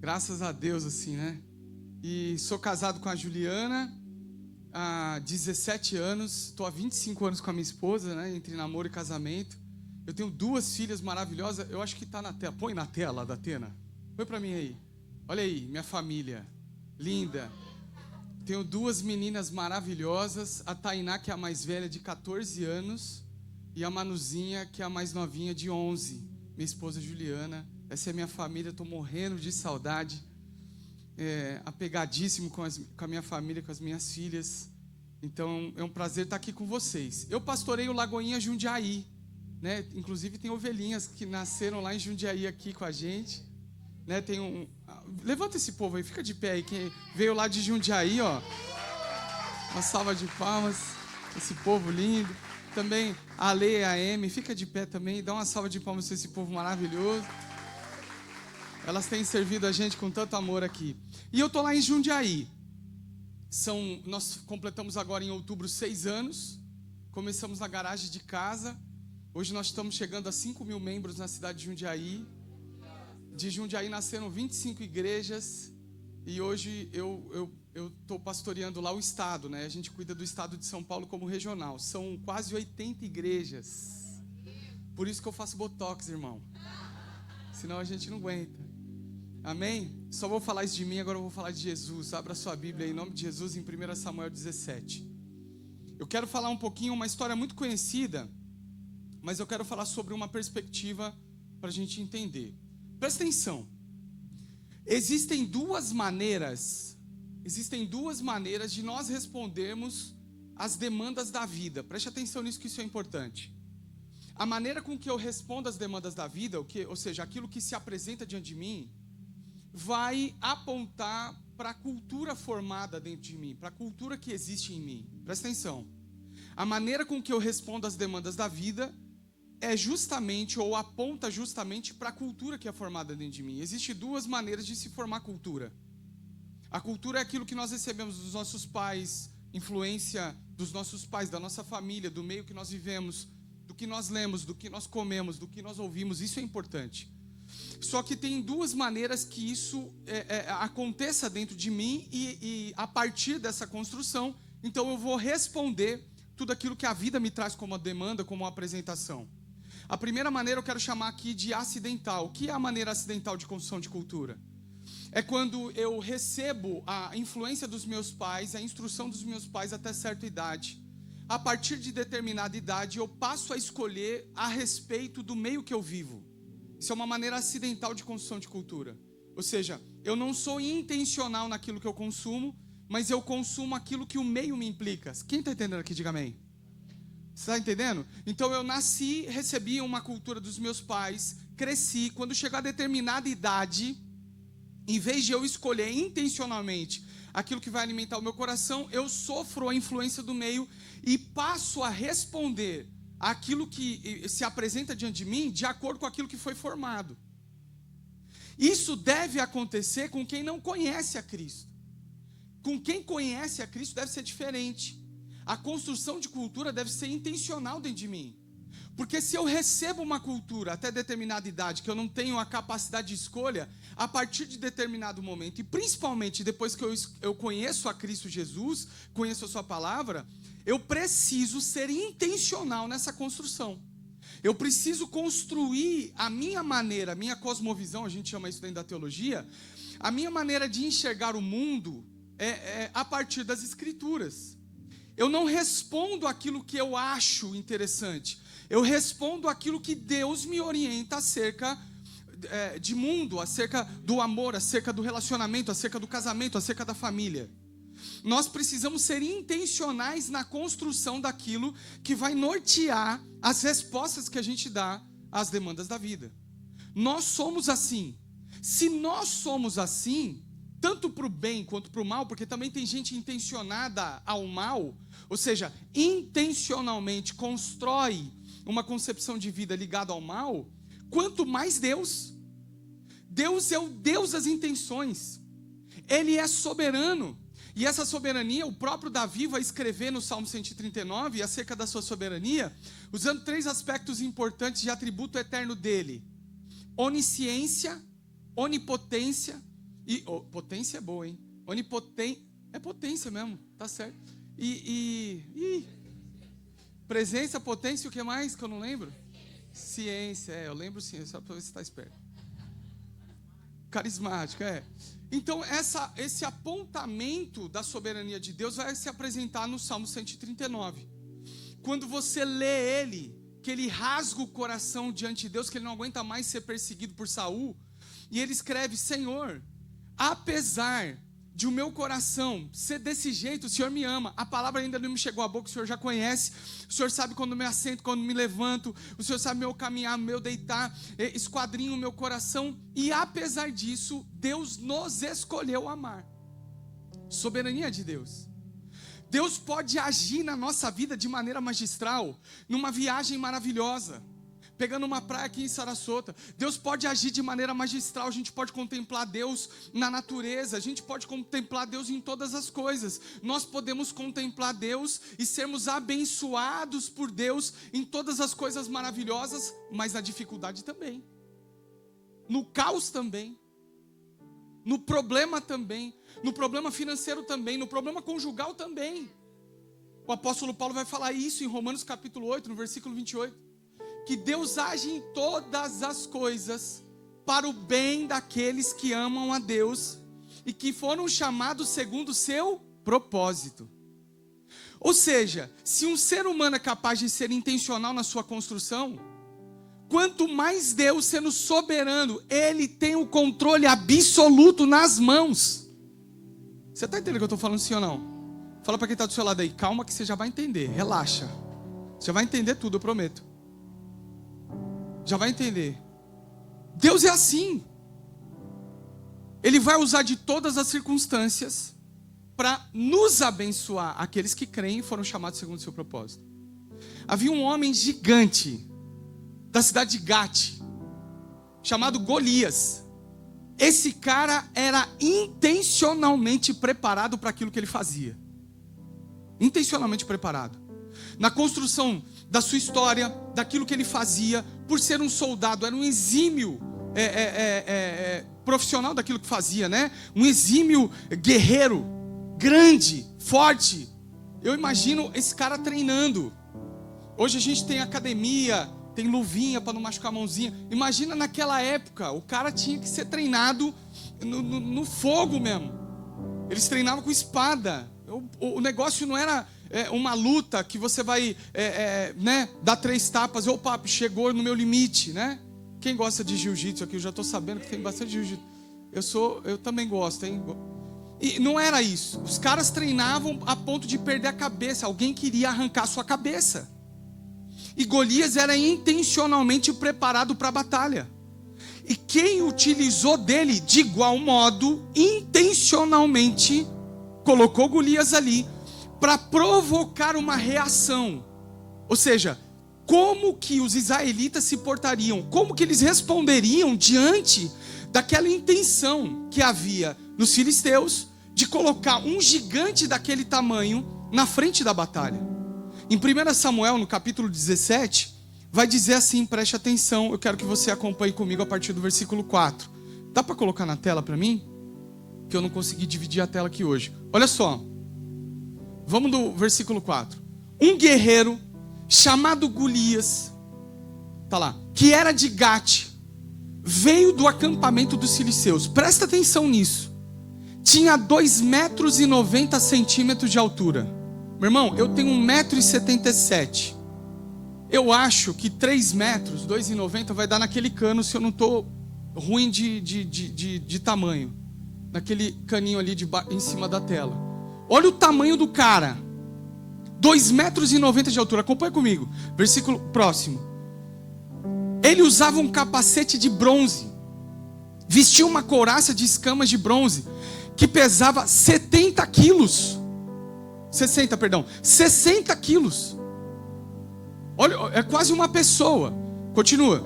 Graças a Deus, assim, né? E sou casado com a Juliana há 17 anos. Estou há 25 anos com a minha esposa, né? Entre namoro e casamento. Eu tenho 2 filhas maravilhosas. Eu acho que está na tela. Põe na tela, da Atena. Põe para mim aí. Olha aí, minha família. Linda. Tenho 2 meninas maravilhosas. A Tainá, que é a mais velha, de 14 anos. E a Manuzinha, que é a mais novinha, de 11. Minha esposa Juliana. Essa é a minha família. Estou morrendo de saudade. Apegadíssimo com a minha família, com as minhas filhas. Então é um prazer estar aqui com vocês. Eu pastoreio Lagoinha Jundiaí, né? Inclusive tem ovelhinhas que nasceram lá em Jundiaí aqui com a gente, né? Levanta esse povo aí, fica de pé aí, quem veio lá de Jundiaí, ó. Uma salva de palmas, esse povo lindo. Também a Lê e a Amy, fica de pé também, dá uma salva de palmas para esse povo maravilhoso. Elas têm servido a gente com tanto amor aqui. E eu estou lá em Jundiaí. Nós completamos agora em outubro 6 anos. Começamos na garagem de casa. Hoje nós estamos chegando a 5.000 membros na cidade de Jundiaí. De Jundiaí nasceram 25 igrejas. E hoje eu estou pastoreando lá o estado, né? A gente cuida do estado de São Paulo como regional. São quase 80 igrejas. Por isso que eu faço botox, irmão. Senão a gente não aguenta. Amém? Só vou falar isso de mim, agora eu vou falar de Jesus. Abra sua Bíblia aí, em nome de Jesus, em 1 Samuel 17. Eu quero falar um pouquinho, uma história muito conhecida, mas eu quero falar sobre uma perspectiva para a gente entender. Presta atenção. Existem duas maneiras de nós respondermos às demandas da vida. Preste atenção nisso, que isso é importante. A maneira com que eu respondo às demandas da vida, ou seja, aquilo que se apresenta diante de mim, vai apontar para a cultura formada dentro de mim, para a cultura que existe em mim. Presta atenção. A maneira com que eu respondo às demandas da vida é justamente, ou aponta justamente para a cultura que é formada dentro de mim. Existem 2 maneiras de se formar cultura. A cultura é aquilo que nós recebemos dos nossos pais, influência dos nossos pais, da nossa família, do meio que nós vivemos, do que nós lemos, do que nós comemos, do que nós ouvimos. Isso é importante. Só que tem 2 maneiras que isso aconteça dentro de mim e a partir dessa construção, então eu vou responder tudo aquilo que a vida me traz como uma demanda, como uma apresentação. A primeira maneira eu quero chamar aqui de acidental. O que é a maneira acidental de construção de cultura? É quando eu recebo a influência dos meus pais, a instrução dos meus pais até certa idade. A partir de determinada idade eu passo a escolher a respeito do meio que eu vivo. Isso é uma maneira acidental de construção de cultura. Ou seja, eu não sou intencional naquilo que eu consumo, mas eu consumo aquilo que o meio me implica. Quem está entendendo aqui, diga amém. Você está entendendo? Então eu nasci, recebi uma cultura dos meus pais, cresci. Quando chegar a determinada idade, em vez de eu escolher intencionalmente aquilo que vai alimentar o meu coração, eu sofro a influência do meio e passo a responder aquilo que se apresenta diante de mim de acordo com aquilo que foi formado. Isso deve acontecer com quem não conhece a Cristo. Com quem conhece a Cristo deve ser diferente. A construção de cultura deve ser intencional dentro de mim. Porque se eu recebo uma cultura até determinada idade, que eu não tenho a capacidade de escolha, a partir de determinado momento, e principalmente depois que eu conheço a Cristo Jesus, conheço a sua palavra, eu preciso ser intencional nessa construção. Eu preciso construir a minha maneira, a minha cosmovisão, a gente chama isso dentro da teologia, a minha maneira de enxergar o mundo a partir das Escrituras. Eu não respondo aquilo que eu acho interessante, eu respondo aquilo que Deus me orienta acerca de mundo, acerca do amor, acerca do relacionamento, acerca do casamento, acerca da família. Nós precisamos ser intencionais na construção daquilo que vai nortear as respostas que a gente dá às demandas da vida. Nós somos assim. Se nós somos assim, tanto para o bem quanto para o mal, porque também tem gente intencionada ao mal, ou seja, intencionalmente constrói uma concepção de vida ligada ao mal, quanto mais Deus. Deus é o Deus das intenções. Ele é soberano. E essa soberania, o próprio Davi vai escrever no Salmo 139, acerca da sua soberania, usando 3 aspectos importantes de atributo eterno dele: onisciência, onipotência E potência é boa, hein? Onipotente. É potência mesmo, tá certo. Presença, potência, o que mais que eu não lembro? Ciência, eu lembro ciência, só para ver se está esperto. Carismático, Então, esse apontamento da soberania de Deus vai se apresentar no Salmo 139. Quando você lê ele, que ele rasga o coração diante de Deus, que ele não aguenta mais ser perseguido por Saul, e ele escreve: Senhor, apesar de o meu coração ser desse jeito, o Senhor me ama. A palavra ainda não me chegou à boca, o Senhor já conhece. O Senhor sabe quando me assento, quando me levanto. O Senhor sabe meu caminhar, meu deitar, esquadrinha o meu coração. E apesar disso, Deus nos escolheu amar. Soberania de Deus. Deus pode agir na nossa vida de maneira magistral, numa viagem maravilhosa, pegando uma praia aqui em Sarasota. Deus pode agir de maneira magistral. A gente pode contemplar Deus na natureza. A gente pode contemplar Deus em todas as coisas. Nós podemos contemplar Deus e sermos abençoados por Deus em todas as coisas maravilhosas, mas na dificuldade também, no caos também, no problema também, no problema financeiro também, no problema conjugal também. O apóstolo Paulo vai falar isso em Romanos capítulo 8, no versículo 28. Que Deus age em todas as coisas para o bem daqueles que amam a Deus e que foram chamados segundo o seu propósito. Ou seja, se um ser humano é capaz de ser intencional na sua construção, quanto mais Deus, sendo soberano, Ele tem o controle absoluto nas mãos. Você está entendendo o que eu estou falando, sim ou não? Fala para quem está do seu lado aí: calma que você já vai entender, relaxa. Você vai entender tudo, eu prometo. Já vai entender. Deus é assim. Ele vai usar de todas as circunstâncias para nos abençoar, aqueles que creem e foram chamados segundo o seu propósito. Havia um homem gigante da cidade de Gate, chamado Golias. Esse cara era intencionalmente preparado para aquilo que ele fazia. Intencionalmente preparado. Na construção da sua história, daquilo que ele fazia, por ser um soldado, era um exímio profissional daquilo que fazia, né? Um exímio guerreiro, grande, forte. Eu imagino esse cara treinando. Hoje a gente tem academia, tem luvinha para não machucar a mãozinha. Imagina naquela época, o cara tinha que ser treinado no fogo mesmo. Eles treinavam com espada. O negócio não era uma luta que você vai dar 3 tapas. Opa, chegou no meu limite, né? Quem gosta de jiu-jitsu aqui? Eu já estou sabendo que tem bastante jiu-jitsu. Eu também gosto, hein? E não era isso. Os caras treinavam a ponto de perder a cabeça. Alguém queria arrancar a sua cabeça. E Golias era intencionalmente preparado para a batalha. E quem utilizou dele, de igual modo, intencionalmente colocou Golias ali para provocar uma reação. Ou seja, como que os israelitas se portariam, como que eles responderiam diante daquela intenção que havia nos filisteus de colocar um gigante daquele tamanho na frente da batalha. Em 1 Samuel, no capítulo 17, vai dizer assim, preste atenção, eu quero que você acompanhe comigo a partir do versículo 4. Dá para colocar na tela para mim? Que eu não consegui dividir a tela aqui hoje. Olha só, vamos do versículo 4. Um guerreiro chamado Golias, tá lá, que era de Gate, veio do acampamento dos filisteus. Presta atenção nisso. Tinha 2,90 metros de altura. Meu irmão, eu tenho 1,77 m. Eu acho que 3 metros, 2,90 vai dar naquele cano se eu não estou ruim de tamanho. Naquele caninho ali em cima da tela. Olha o tamanho do cara. 2,90 metros de altura. Acompanha comigo. Versículo próximo. Ele usava um capacete de bronze. Vestia uma couraça de escamas de bronze. Que pesava 60 quilos. 60 quilos. Olha, é quase uma pessoa. Continua.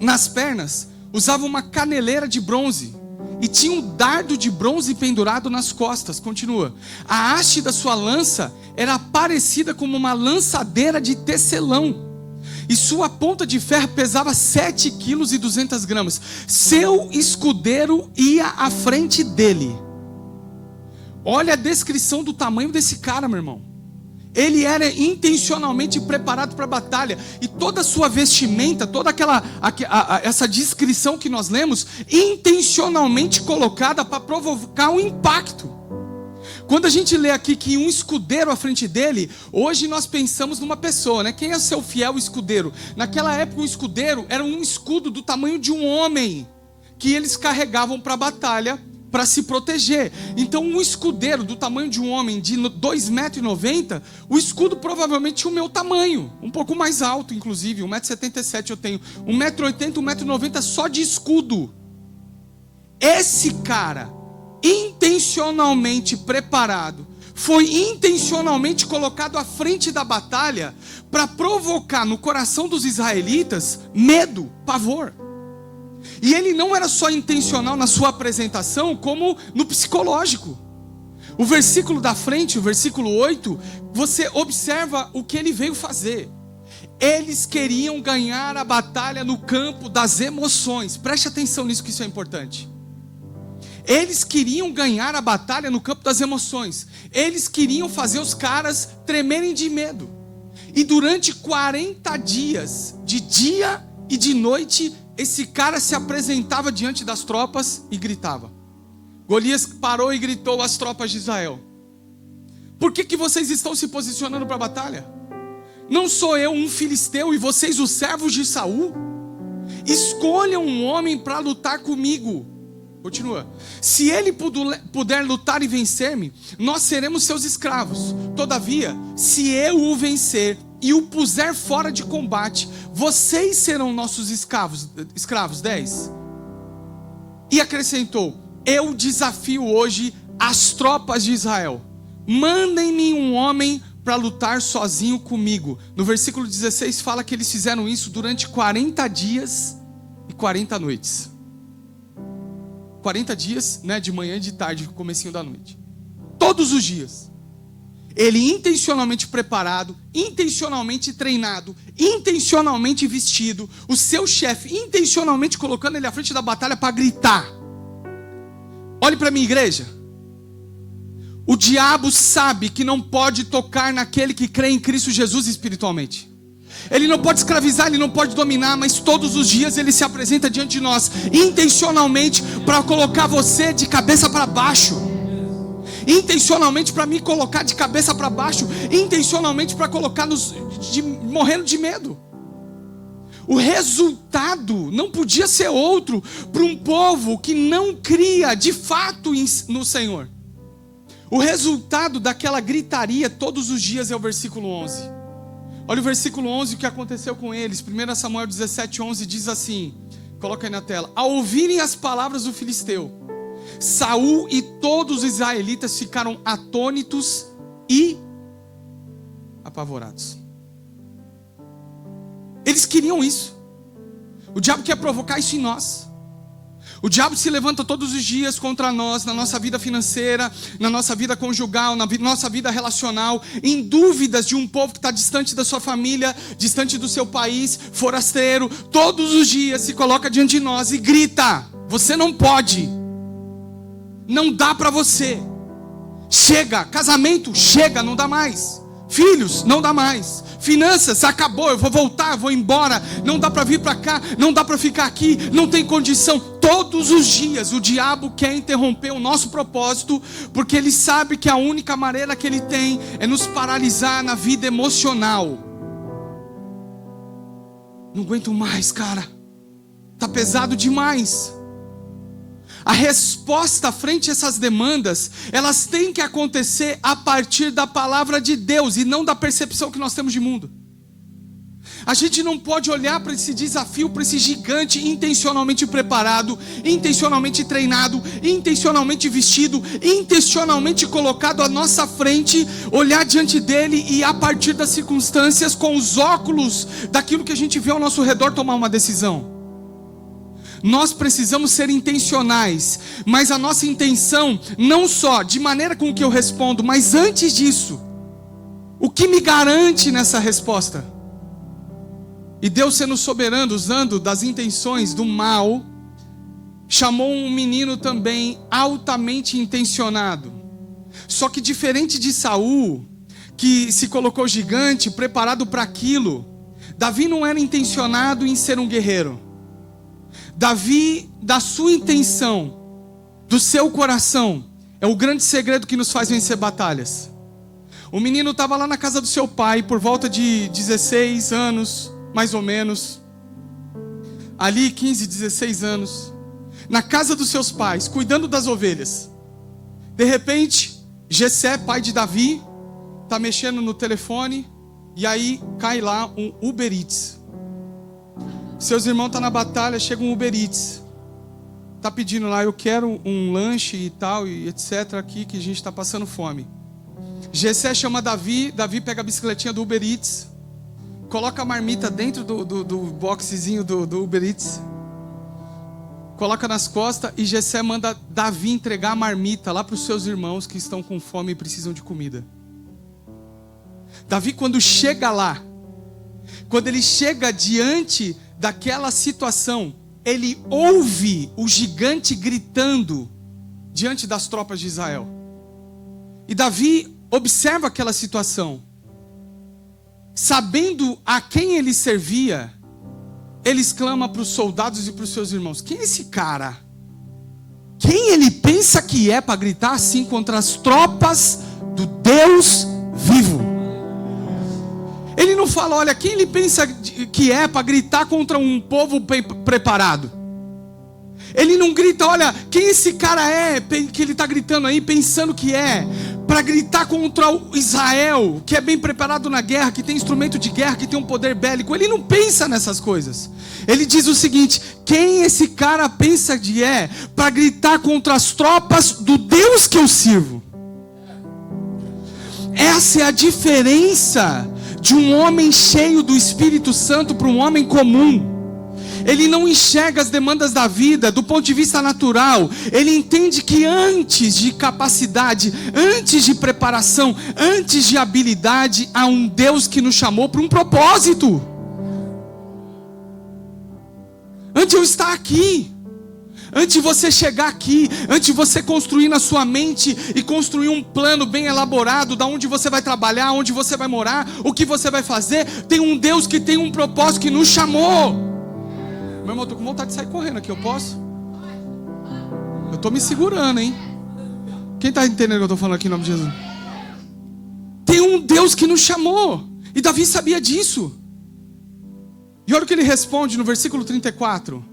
Nas pernas, usava uma caneleira de bronze. E tinha um dardo de bronze pendurado nas costas. Continua. A haste da sua lança era parecida com uma lançadeira de tecelão. e sua ponta de ferro pesava 7,2 kg. Seu escudeiro ia à frente dele. Olha a descrição do tamanho desse cara, meu irmão. Ele era intencionalmente preparado para a batalha. E toda a sua vestimenta, toda essa descrição que nós lemos, intencionalmente colocada para provocar um impacto. Quando a gente lê aqui que um escudeiro à frente dele, hoje nós pensamos numa pessoa, né? Quem é seu fiel escudeiro? Naquela época, um escudeiro era um escudo do tamanho de um homem, que eles carregavam para a batalha, para se proteger. Então um escudeiro do tamanho de um homem de 2,90 m, o escudo provavelmente tinha o meu tamanho, um pouco mais alto inclusive, 1,77 m eu tenho, 1,80 m, 1,90 m só de escudo. Esse cara, intencionalmente preparado, foi intencionalmente colocado à frente da batalha para provocar no coração dos israelitas medo, pavor. E ele não era só intencional na sua apresentação, como no psicológico. O versículo da frente, o versículo 8, você observa o que ele veio fazer. Eles queriam ganhar a batalha no campo das emoções. Preste atenção nisso, que isso é importante. Eles queriam ganhar a batalha no campo das emoções. Eles queriam fazer os caras tremerem de medo. E durante 40 dias, de dia e de noite, esse cara se apresentava diante das tropas e gritava. Golias parou e gritou às tropas de Israel: por que vocês estão se posicionando para a batalha? Não sou eu um filisteu e vocês os servos de Saul? Escolham um homem para lutar comigo. Continua. Se ele puder lutar e vencer-me, nós seremos seus escravos. Todavia, se eu o vencer e o puser fora de combate, vocês serão nossos escravos. 10. E acrescentou: eu desafio hoje as tropas de Israel. Mandem-me um homem para lutar sozinho comigo. No versículo 16 fala que eles fizeram isso durante 40 dias e 40 noites. 40 dias, né, de manhã e de tarde, comecinho da noite. Todos os dias. Ele intencionalmente preparado, intencionalmente treinado, intencionalmente vestido, o seu chefe intencionalmente colocando ele à frente da batalha para gritar. Olhe para mim, igreja. O diabo sabe que não pode tocar naquele que crê em Cristo Jesus espiritualmente. Ele não pode escravizar, ele não pode dominar, mas todos os dias ele se apresenta diante de nós, intencionalmente para colocar você de cabeça para baixo. Intencionalmente para me colocar de cabeça para baixo, intencionalmente para colocar morrendo de medo. O resultado não podia ser outro para um povo que não cria de fato no Senhor. O resultado daquela gritaria todos os dias é o versículo 11. Olha o versículo 11, o que aconteceu com eles. 1 Samuel 17:11 diz assim, coloca aí na tela: ao ouvirem as palavras do filisteu, Saul e todos os israelitas ficaram atônitos e apavorados. Eles queriam isso. O diabo quer provocar isso em nós. O diabo se levanta todos os dias contra nós, na nossa vida financeira, na nossa vida conjugal, na nossa vida relacional, em dúvidas de um povo que está distante da sua família, distante do seu país, forasteiro. Todos os dias se coloca diante de nós e grita: você não pode, não dá para você, chega, casamento, chega, não dá mais, filhos, não dá mais, finanças, acabou, eu vou voltar, eu vou embora, não dá para vir para cá, não dá para ficar aqui, não tem condição. Todos os dias o diabo quer interromper o nosso propósito, porque ele sabe que a única maneira que ele tem é nos paralisar na vida emocional. Não aguento mais, cara, tá pesado demais. A resposta frente a essas demandas, elas têm que acontecer a partir da palavra de Deus e não da percepção que nós temos de mundo. A gente não pode olhar para esse desafio, para esse gigante intencionalmente preparado, intencionalmente treinado, intencionalmente vestido, intencionalmente colocado à nossa frente, olhar diante dele e a partir das circunstâncias, com os óculos daquilo que a gente vê ao nosso redor, tomar uma decisão. Nós precisamos ser intencionais, mas a nossa intenção não só de maneira com que eu respondo, mas antes disso, o que me garante nessa resposta? E Deus, sendo soberano, usando das intenções do mal, chamou um menino também altamente intencionado. Só que diferente de Saul, que se colocou gigante, preparado para aquilo, Davi não era intencionado em ser um guerreiro. Davi, da sua intenção, do seu coração, é o grande segredo que nos faz vencer batalhas. O menino estava lá na casa do seu pai, por volta de 16 anos, mais ou menos. Ali, 15, 16 anos. Na casa dos seus pais, cuidando das ovelhas. De repente, Jessé, pai de Davi, está mexendo no telefone. E aí cai lá um Uber Eats. Seus irmãos estão na batalha, chega um Uber Eats. Está pedindo lá, eu quero um lanche e tal, e etc. aqui, que a gente está passando fome. Jessé chama Davi, Davi pega a bicicletinha do Uber Eats, coloca a marmita dentro do boxezinho do Uber Eats, coloca nas costas, e Jessé manda Davi entregar a marmita lá para os seus irmãos que estão com fome e precisam de comida. Davi, quando chega lá, quando ele chega diante daquela situação, ele ouve o gigante gritando diante das tropas de Israel. E Davi observa aquela situação. Sabendo a quem ele servia, ele exclama para os soldados e para os seus irmãos: quem é esse cara? Quem ele pensa que é para gritar assim contra as tropas do Deus vivo? Ele não fala, olha, quem ele pensa que é para gritar contra um povo preparado? Ele não grita, olha, quem esse cara é que ele está gritando aí, pensando que é para gritar contra o Israel, que é bem preparado na guerra, que tem instrumento de guerra, que tem um poder bélico. Ele não pensa nessas coisas. Ele diz o seguinte: quem esse cara pensa que é para gritar contra as tropas do Deus que eu sirvo? Essa é a diferença de um homem cheio do Espírito Santo para um homem comum. Ele não enxerga as demandas da vida do ponto de vista natural. Ele entende que antes de capacidade, antes de preparação, antes de habilidade, há um Deus que nos chamou para um propósito. Antes de eu estar aqui, antes de você chegar aqui, antes de você construir na sua mente e construir um plano bem elaborado de onde você vai trabalhar, onde você vai morar, o que você vai fazer, tem um Deus que tem um propósito que nos chamou. Meu irmão, eu tô com vontade de sair correndo aqui, eu posso? Eu tô me segurando, hein? Quem está entendendo o que eu estou falando aqui em nome de Jesus? Tem um Deus que nos chamou. E Davi sabia disso. E olha o que ele responde no versículo 34.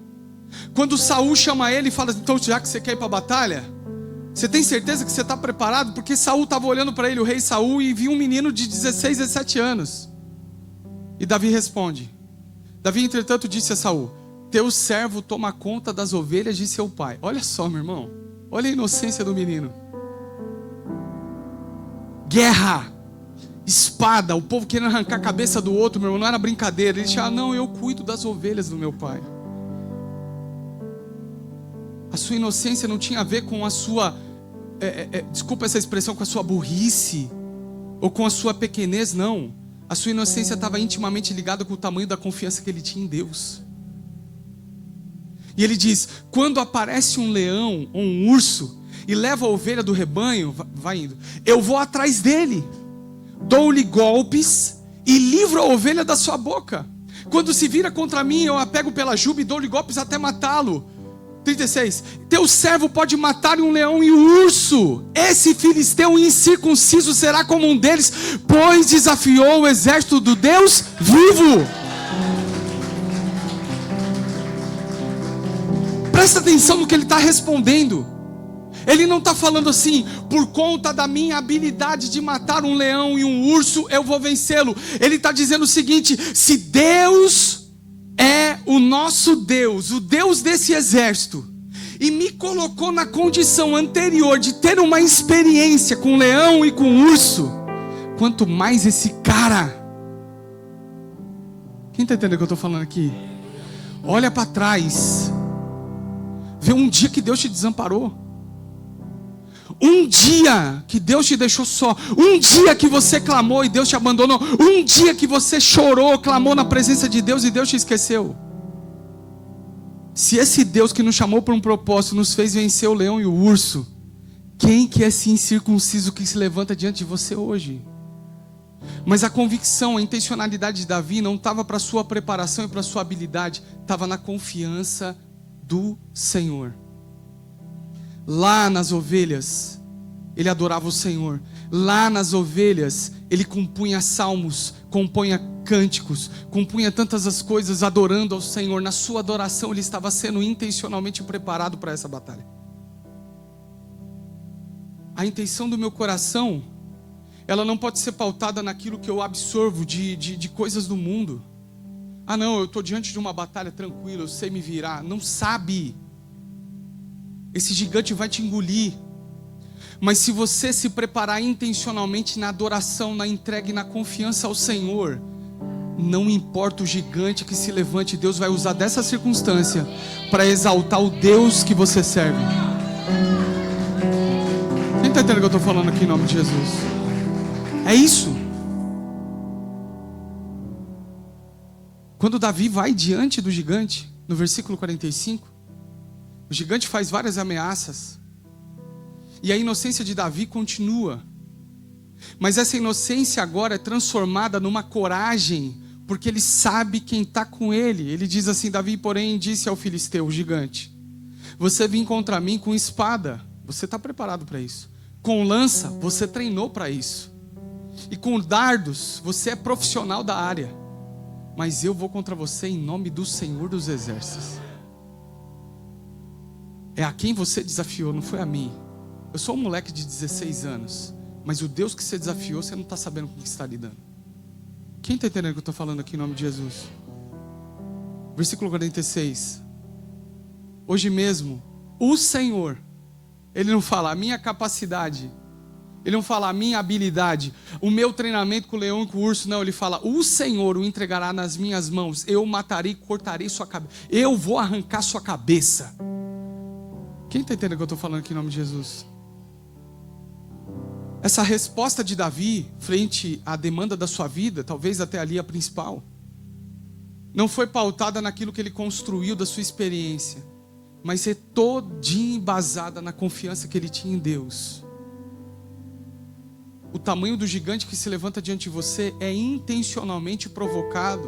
Quando Saul chama ele e fala: então, já que você quer ir para a batalha, você tem certeza que você está preparado? Porque Saul estava olhando para ele, o rei Saul, e viu um menino de 16, 17 anos. E Davi responde. Davi, entretanto, disse a Saul: teu servo toma conta das ovelhas de seu pai. Olha só, meu irmão. Olha a inocência do menino. Guerra, espada, o povo querendo arrancar a cabeça do outro, meu irmão. Não era brincadeira. Ele disse: ah, não, eu cuido das ovelhas do meu pai. A sua inocência não tinha a ver com a sua, desculpa essa expressão, com a sua burrice, ou com a sua pequenez, não. A sua inocência estava intimamente ligada com o tamanho da confiança que ele tinha em Deus. E ele diz: quando aparece um leão ou um urso e leva a ovelha do rebanho, vai indo, eu vou atrás dele, dou-lhe golpes e livro a ovelha da sua boca. Quando se vira contra mim, eu a pego pela juba e dou-lhe golpes até matá-lo. 36. Teu servo pode matar um leão e um urso. Esse filisteu incircunciso será como um deles, pois desafiou o exército do Deus vivo. Presta atenção no que ele está respondendo. Ele não está falando assim: por conta da minha habilidade de matar um leão e um urso, eu vou vencê-lo. Ele está dizendo o seguinte: se Deus é o nosso Deus, o Deus desse exército, e me colocou na condição anterior de ter uma experiência com leão e com urso, quanto mais esse cara. Quem está entendendo o que eu estou falando aqui? Olha para trás, vê um dia que Deus te desamparou. Um dia que Deus te deixou só, um dia que você clamou e Deus te abandonou, um dia que você chorou, clamou na presença de Deus e Deus te esqueceu. Se esse Deus que nos chamou por um propósito nos fez vencer o leão e o urso, quem que é esse incircunciso que se levanta diante de você hoje? Mas a convicção, a intencionalidade de Davi não estava para a sua preparação e para a sua habilidade, estava na confiança do Senhor. Lá nas ovelhas, ele adorava o Senhor. Lá nas ovelhas, ele compunha salmos, compunha cânticos, compunha tantas as coisas adorando ao Senhor. Na sua adoração, ele estava sendo intencionalmente preparado para essa batalha. A intenção do meu coração, ela não pode ser pautada naquilo que eu absorvo de coisas do mundo. Ah não, eu estou diante de uma batalha tranquila, eu sei me virar. Não sabe. Esse gigante vai te engolir. Mas se você se preparar intencionalmente na adoração, na entrega e na confiança ao Senhor, não importa o gigante que se levante, Deus vai usar dessa circunstância para exaltar o Deus que você serve. Quem está entendendo o que eu estou falando aqui em nome de Jesus? É isso. Quando Davi vai diante do gigante, no versículo 45, o gigante faz várias ameaças. E a inocência de Davi continua. Mas essa inocência agora é transformada numa coragem, porque ele sabe quem está com ele. Ele diz assim: Davi, porém, disse ao filisteu, o gigante: você vem contra mim com espada. Você está preparado para isso. Com lança, você treinou para isso. E com dardos, você é profissional da área. Mas eu vou contra você em nome do Senhor dos Exércitos. É a quem você desafiou, não foi a mim. Eu sou um moleque de 16 anos, mas o Deus que você desafiou, você não está sabendo com o que está lidando. Quem está entendendo o que eu estou falando aqui em nome de Jesus? Versículo 46. Hoje mesmo, o Senhor, Ele não fala a minha capacidade, Ele não fala a minha habilidade, o meu treinamento com o leão e com o urso, não. Ele fala: o Senhor o entregará nas minhas mãos, eu o matarei e cortarei sua cabeça, eu vou arrancar sua cabeça. Quem está entendendo o que eu estou falando aqui em nome de Jesus? Essa resposta de Davi frente à demanda da sua vida, talvez até ali a principal, não foi pautada naquilo que ele construiu da sua experiência, mas é todinha embasada na confiança que ele tinha em Deus. O tamanho do gigante que se levanta diante de você é intencionalmente provocado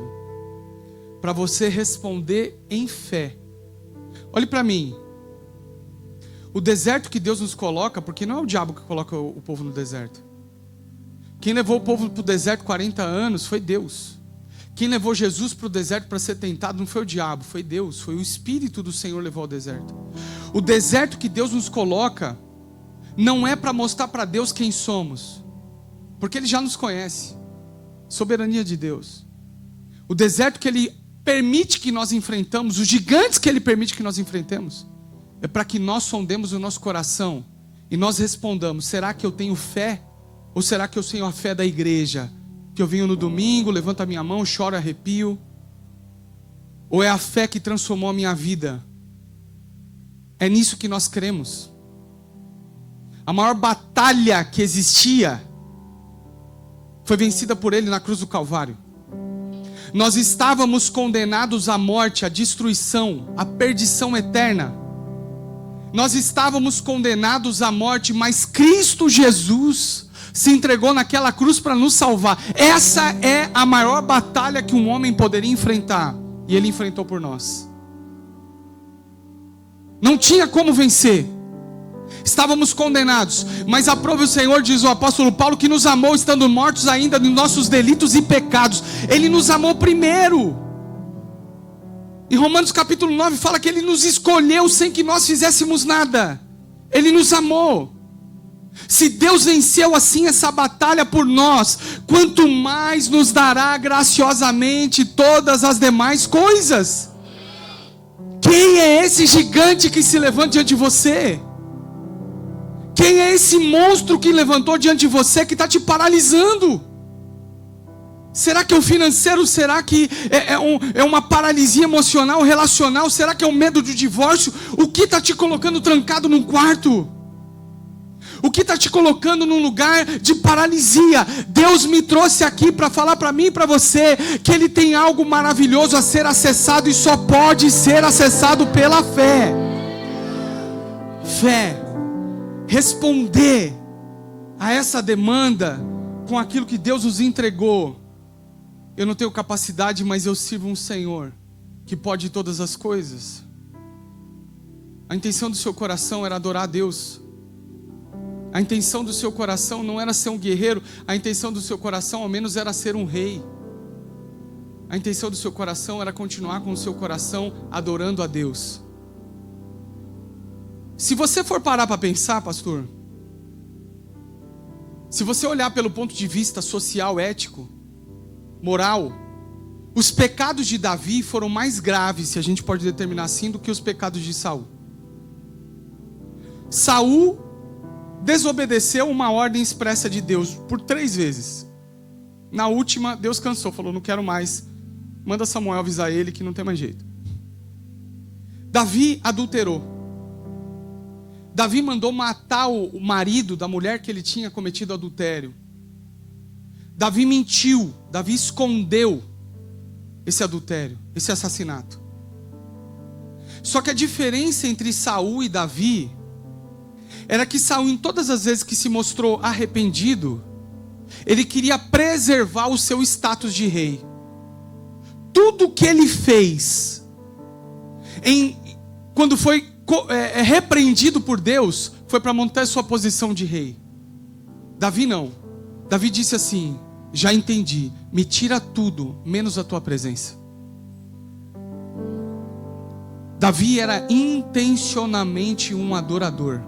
para você responder em fé. Olhe para mim. O deserto que Deus nos coloca, porque não é o diabo que coloca o povo no deserto. Quem levou o povo para o deserto 40 anos foi Deus. Quem levou Jesus para o deserto para ser tentado não foi o diabo, foi Deus. Foi o Espírito do Senhor levou ao deserto. O deserto que Deus nos coloca não é para mostrar para Deus quem somos, porque Ele já nos conhece. Soberania de Deus. O deserto que Ele permite que nós enfrentamos, os gigantes que Ele permite que nós enfrentemos, é para que nós sondemos o nosso coração e nós respondamos: será que eu tenho fé? Ou será que eu tenho a fé da igreja? Que eu venho no domingo, levanto a minha mão, choro, arrepio? Ou é a fé que transformou a minha vida? É nisso que nós cremos. A maior batalha que existia foi vencida por Ele na cruz do Calvário. Nós estávamos condenados à morte, à destruição, à perdição eterna. Nós estávamos condenados à morte, mas Cristo Jesus se entregou naquela cruz para nos salvar. Essa é a maior batalha que um homem poderia enfrentar, e Ele enfrentou por nós. Não tinha como vencer. Estávamos condenados, mas aprove o Senhor, diz o apóstolo Paulo, que nos amou estando mortos ainda nos nossos delitos e pecados. Ele nos amou primeiro. Em Romanos capítulo 9 fala que Ele nos escolheu sem que nós fizéssemos nada. Ele nos amou. Se Deus venceu assim essa batalha por nós, quanto mais nos dará graciosamente todas as demais coisas. Quem é esse gigante que se levanta diante de você? Quem é esse monstro que levantou diante de você, que está te paralisando? Será que é o financeiro? Será que é uma paralisia emocional, relacional? Será que é o medo do divórcio? O que está te colocando trancado num quarto? O que está te colocando num lugar de paralisia? Deus me trouxe aqui para falar para mim e para você que Ele tem algo maravilhoso a ser acessado e só pode ser acessado pela fé. Fé. Responder a essa demanda com aquilo que Deus nos entregou. Eu não tenho capacidade, mas eu sirvo um Senhor que pode todas as coisas. A intenção do seu coração era adorar a Deus. A intenção do seu coração não era ser um guerreiro. A intenção do seu coração ao menos era ser um rei. A intenção do seu coração era continuar com o seu coração adorando a Deus. Se você for parar para pensar, pastor, se você olhar pelo ponto de vista social, ético, moral, os pecados de Davi foram mais graves, se a gente pode determinar assim, do que os pecados de Saul. Saul desobedeceu uma ordem expressa de Deus por 3 vezes. Na última, Deus cansou, falou: não quero mais, manda Samuel avisar ele que não tem mais jeito. Davi adulterou. Davi mandou matar o marido da mulher que ele tinha cometido adultério. Davi mentiu, Davi escondeu esse adultério, esse assassinato. Só que a diferença entre Saul e Davi era que Saul, em todas as vezes que se mostrou arrependido, ele queria preservar o seu status de rei. Tudo que ele fez, quando foi repreendido por Deus, foi para manter sua posição de rei. Davi não. Davi disse assim: já entendi, me tira tudo, menos a tua presença. Davi era intencionalmente um adorador.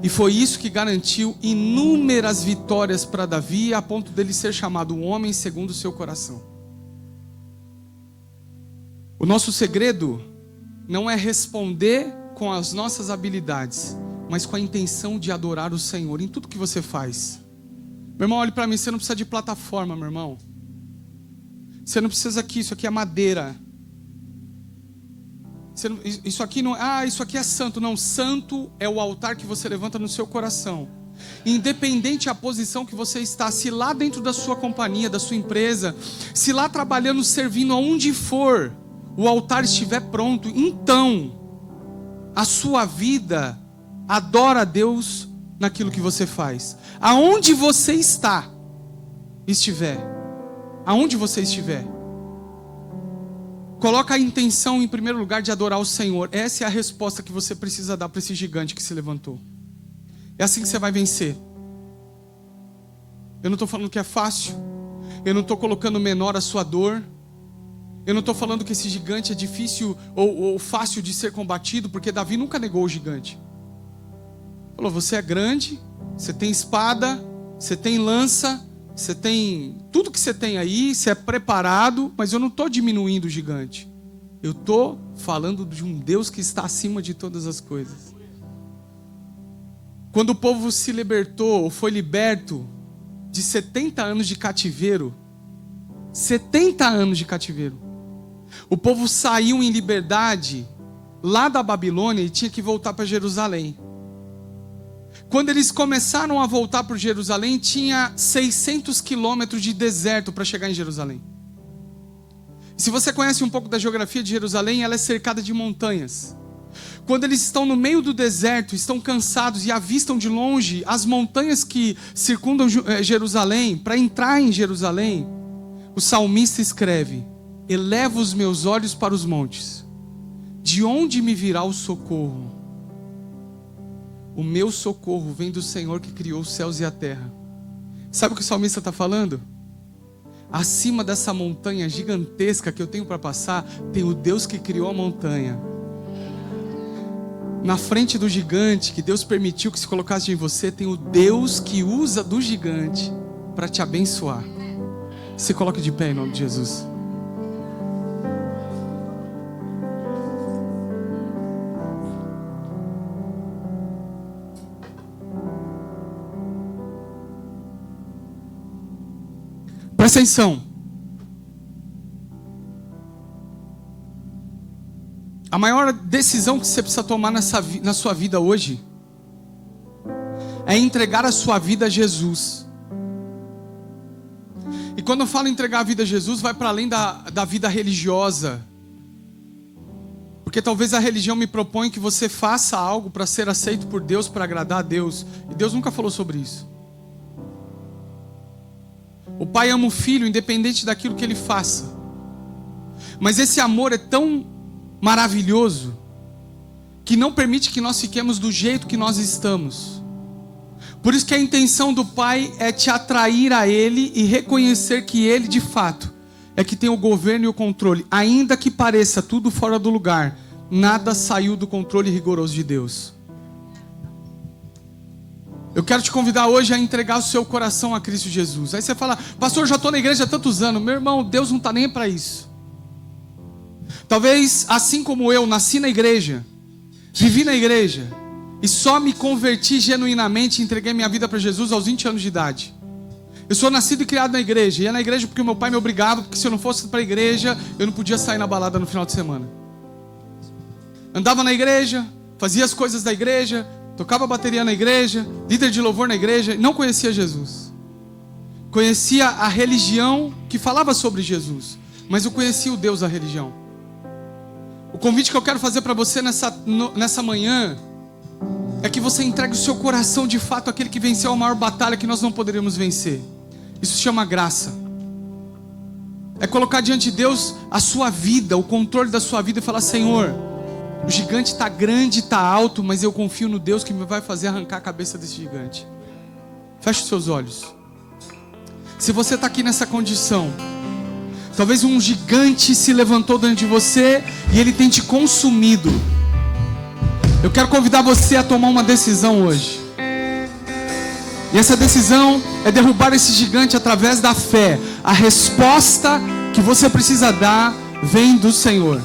E foi isso que garantiu inúmeras vitórias para Davi, a ponto dele ser chamado um homem segundo o seu coração. O nosso segredo não é responder com as nossas habilidades, mas com a intenção de adorar o Senhor em tudo que você faz. Meu irmão, olhe para mim, você não precisa de plataforma, meu irmão. Você não precisa aqui, isso aqui é madeira. Isso aqui não, isso aqui é santo. Não, santo é o altar que você levanta no seu coração. Independente a posição que você está, se lá dentro da sua companhia, da sua empresa, se lá trabalhando, servindo, aonde for, o altar estiver pronto, então a sua vida adora a Deus naquilo que você faz. Aonde você estiver, aonde você estiver, coloca a intenção em primeiro lugar de adorar o Senhor. Essa é a resposta que você precisa dar para esse gigante que se levantou. É assim que você vai vencer. Eu não estou falando que é fácil. Eu não estou colocando menor a sua dor. Eu não estou falando que esse gigante é difícil ou fácil de ser combatido, porque Davi nunca negou o gigante. Falou: você é grande, você tem espada, você tem lança, você tem tudo que você tem aí, você é preparado, mas eu não estou diminuindo o gigante. Eu estou falando de um Deus que está acima de todas as coisas. Quando o povo se libertou, ou foi liberto de 70 anos de cativeiro, 70 anos de cativeiro, o povo saiu em liberdade lá da Babilônia e tinha que voltar para Jerusalém. Quando eles começaram a voltar para Jerusalém, tinha 600 quilômetros de deserto para chegar em Jerusalém. Se você conhece um pouco da geografia de Jerusalém, ela é cercada de montanhas. Quando eles estão no meio do deserto, estão cansados e avistam de longe as montanhas que circundam Jerusalém, para entrar em Jerusalém, o salmista escreve: eleva os meus olhos para os montes, de onde me virá o socorro? O meu socorro vem do Senhor que criou os céus e a terra. Sabe o que o salmista está falando? Acima dessa montanha gigantesca que eu tenho para passar, tem o Deus que criou a montanha. Na frente do gigante que Deus permitiu que se colocasse em você, tem o Deus que usa do gigante para te abençoar. Se coloque de pé em nome de Jesus. Presta atenção. A maior decisão que você precisa tomar na sua vida hoje é entregar a sua vida a Jesus. E quando eu falo entregar a vida a Jesus, vai para além da vida religiosa. Porque talvez a religião me propõe que você faça algo para ser aceito por Deus, para agradar a Deus. E Deus nunca falou sobre isso. O pai ama o filho independente daquilo que ele faça. Mas esse amor é tão maravilhoso que não permite que nós fiquemos do jeito que nós estamos. Por isso que a intenção do pai é te atrair a ele e reconhecer que ele de fato é que tem o governo e o controle. Ainda que pareça tudo fora do lugar, nada saiu do controle rigoroso de Deus. Eu quero te convidar hoje a entregar o seu coração a Cristo Jesus. Aí você fala: pastor, já estou na igreja há tantos anos. Meu irmão, Deus não está nem para isso. Talvez assim como eu nasci na igreja, vivi na igreja e só me converti genuinamente e entreguei minha vida para Jesus aos 20 anos de idade. Eu sou nascido e criado na igreja. E é na igreja porque o meu pai me obrigava, porque se eu não fosse para a igreja, eu não podia sair na balada no final de semana. Andava na igreja, fazia as coisas da igreja, tocava bateria na igreja, líder de louvor na igreja, não conhecia Jesus. Conhecia a religião que falava sobre Jesus, mas eu conhecia o Deus da religião. O convite que eu quero fazer para você nessa manhã é que você entregue o seu coração de fato àquele que venceu a maior batalha que nós não poderíamos vencer. Isso se chama graça. É colocar diante de Deus a sua vida, o controle da sua vida e falar: Senhor, o gigante está grande, está alto, mas eu confio no Deus que me vai fazer arrancar a cabeça desse gigante. Feche os seus olhos. Se você está aqui nessa condição, talvez um gigante se levantou dentro de você e ele tem te consumido. Eu quero convidar você a tomar uma decisão hoje. E essa decisão é derrubar esse gigante através da fé. A resposta que você precisa dar vem do Senhor.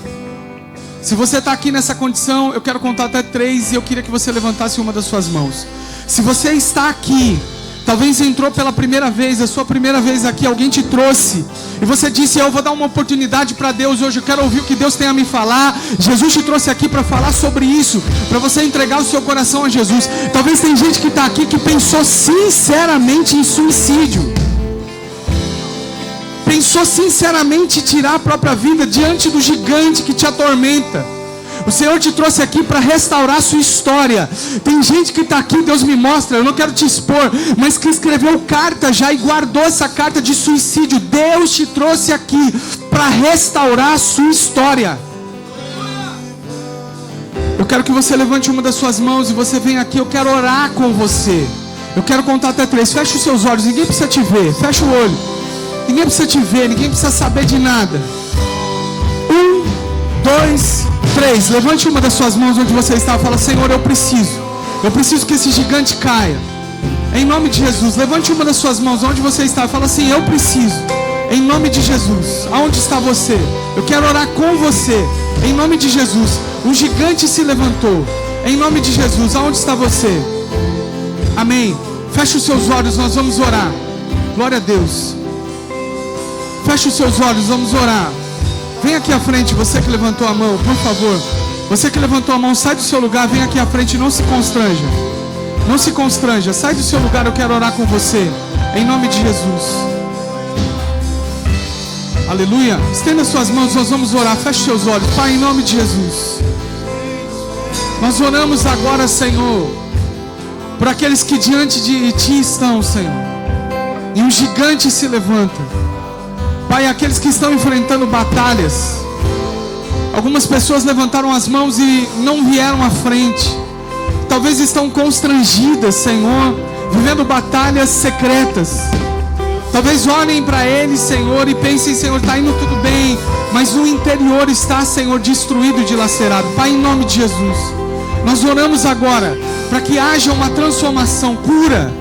Se você está aqui nessa condição, eu quero contar até 3 e eu queria que você levantasse uma das suas mãos. Se você está aqui, talvez entrou pela primeira vez, a sua primeira vez aqui, alguém te trouxe e você disse: eu vou dar uma oportunidade para Deus hoje, eu quero ouvir o que Deus tem a me falar. Jesus te trouxe aqui para falar sobre isso, para você entregar o seu coração a Jesus. Talvez tem gente que está aqui que pensou sinceramente em suicídio, pensou sinceramente em tirar a própria vida diante do gigante que te atormenta. O Senhor te trouxe aqui para restaurar a sua história. Tem gente que está aqui, Deus me mostra, eu não quero te expor, mas que escreveu carta já e guardou essa carta de suicídio. Deus te trouxe aqui para restaurar a sua história. Eu quero que você levante uma das suas mãos e você venha aqui, eu quero orar com você. Eu quero contar até 3, feche os seus olhos, ninguém precisa te ver, fecha o olho. Ninguém precisa te ver, ninguém precisa saber de nada. 1, 2, 3, levante uma das suas mãos onde você está. Fala: Senhor, eu preciso que esse gigante caia. Em nome de Jesus, levante uma das suas mãos onde você está. Fala assim: eu preciso. Em nome de Jesus. Aonde está você? Eu quero orar com você. Em nome de Jesus. Um gigante se levantou. Em nome de Jesus. Aonde está você? Amém. Feche os seus olhos, nós vamos orar. Glória a Deus. Feche os seus olhos, vamos orar. Vem aqui à frente, você que levantou a mão, por favor. Você que levantou a mão, sai do seu lugar, vem aqui à frente, não se constranja. Não se constranja, sai do seu lugar, eu quero orar com você. Em nome de Jesus. Aleluia. Estenda suas mãos, nós vamos orar. Feche seus olhos. Pai, em nome de Jesus. Nós oramos agora, Senhor, por aqueles que diante de Ti estão, Senhor. E um gigante se levanta. Pai, aqueles que estão enfrentando batalhas. Algumas pessoas levantaram as mãos e não vieram à frente. Talvez estão constrangidas, Senhor, vivendo batalhas secretas. Talvez olhem para eles, Senhor, e pensem: Senhor, está indo tudo bem, mas o interior está, Senhor, destruído e dilacerado. Pai, em nome de Jesus, nós oramos agora para que haja uma transformação, cura.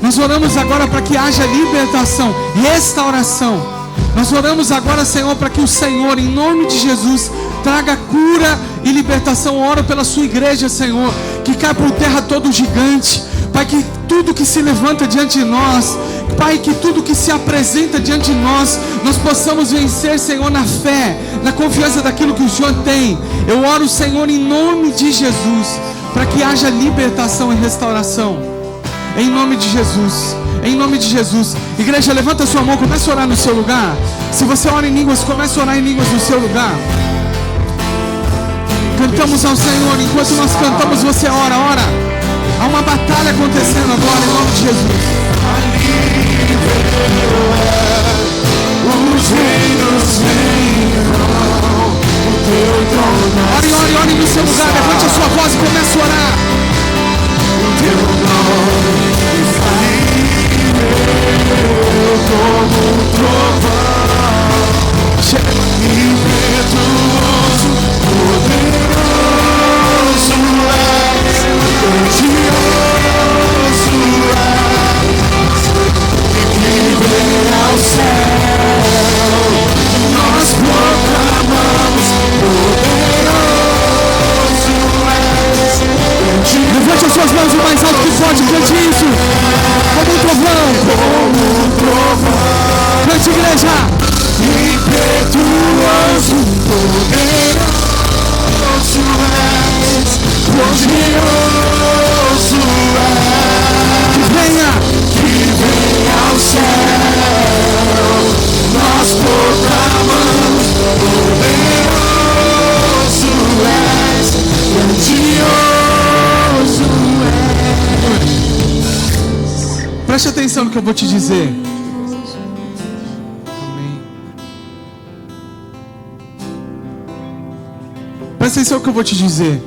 Nós oramos agora para que haja libertação, restauração. Nós oramos agora, Senhor, para que o Senhor, em nome de Jesus, traga cura e libertação. Oro pela sua igreja, Senhor, que cai por terra todo gigante. Pai, que tudo que se levanta diante de nós, Pai, que tudo que se apresenta diante de nós, nós possamos vencer, Senhor, na fé, na confiança daquilo que o Senhor tem. Eu oro, Senhor, em nome de Jesus, para que haja libertação e restauração. Em nome de Jesus. Em nome de Jesus. Igreja, levanta a sua mão, comece a orar no seu lugar. Se você ora em línguas, comece a orar em línguas no seu lugar. Cantamos ao Senhor. Enquanto nós cantamos, você ora, ora. Há uma batalha acontecendo agora, em nome de Jesus. Os reinos venham, o teu trono. Ore, ore, ore no seu lugar. Levante a sua voz e comece a orar. O teu nome está como um trovão, impetuoso, poderoso és, grandioso és, que vem ao céu, nós proclamamos, poderoso és, grandioso. Levante as suas mãos o mais alto que pode, cante isso. Como um trovão, cante, igreja. Impetuoso, poderoso és, grandioso és. Que venha ao céu, nós proclamamos, poderoso és, grandioso és. Preste atenção no que eu vou te dizer. Amém. Preste atenção no que eu vou te dizer.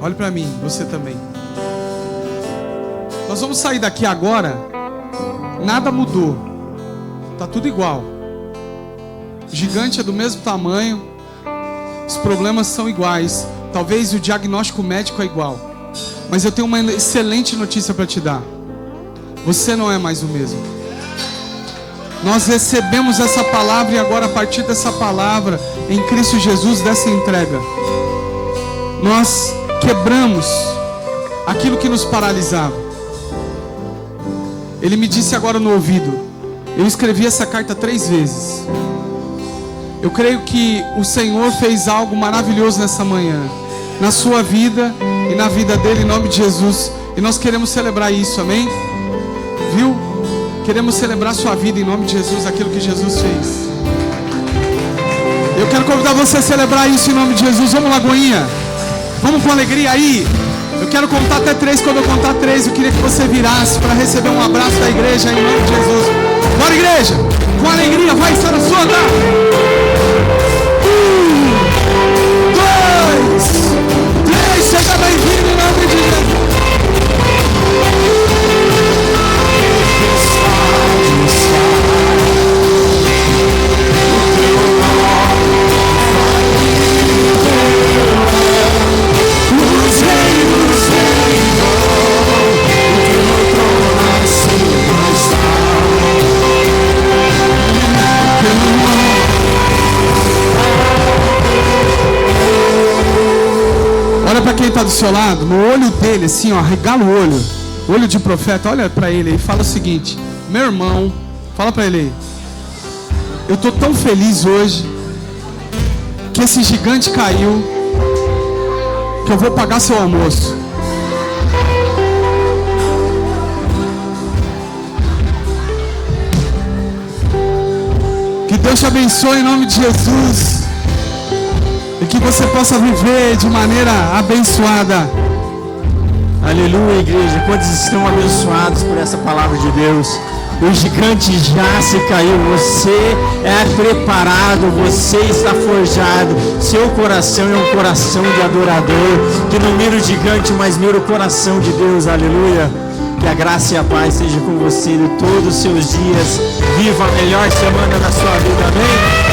Olhe para mim, você também. Nós vamos sair daqui agora. Nada mudou. Tá tudo igual. O gigante é do mesmo tamanho. Os problemas são iguais. Talvez o diagnóstico médico é igual. Mas eu tenho uma excelente notícia para te dar. Você não é mais o mesmo. Nós recebemos essa palavra e agora a partir dessa palavra em Cristo Jesus, dessa entrega, nós quebramos aquilo que nos paralisava. Ele me disse agora no ouvido, eu escrevi essa carta 3 vezes. Eu creio que o Senhor fez algo maravilhoso nessa manhã, na sua vida e na vida dele, em nome de Jesus. E nós queremos celebrar isso, amém? Viu? Queremos celebrar sua vida em nome de Jesus, aquilo que Jesus fez. Eu quero convidar você a celebrar isso em nome de Jesus. Vamos, Lagoinha. Vamos com alegria aí. Eu quero contar até 3. Quando eu contar 3, eu queria que você virasse para receber um abraço da igreja em nome de Jesus. Bora, igreja. Com alegria, vai estar na sua lugar. 1, 2, 3. Seja bem-vindo em nome de Jesus. Olha para quem está do seu lado, no olho dele, assim, ó, regala o olho de profeta, olha para ele e fala o seguinte: meu irmão, fala para ele aí, eu tô tão feliz hoje que esse gigante caiu, que eu vou pagar seu almoço. Que Deus te abençoe em nome de Jesus. E que você possa viver de maneira abençoada. Aleluia, igreja. Quantos estão abençoados por essa palavra de Deus? O gigante já se caiu. Você é preparado. Você está forjado. Seu coração é um coração de adorador, que não mira o gigante, mas mira o coração de Deus. Aleluia. Que a graça e a paz seja com você de todos os seus dias. Viva a melhor semana da sua vida. Amém?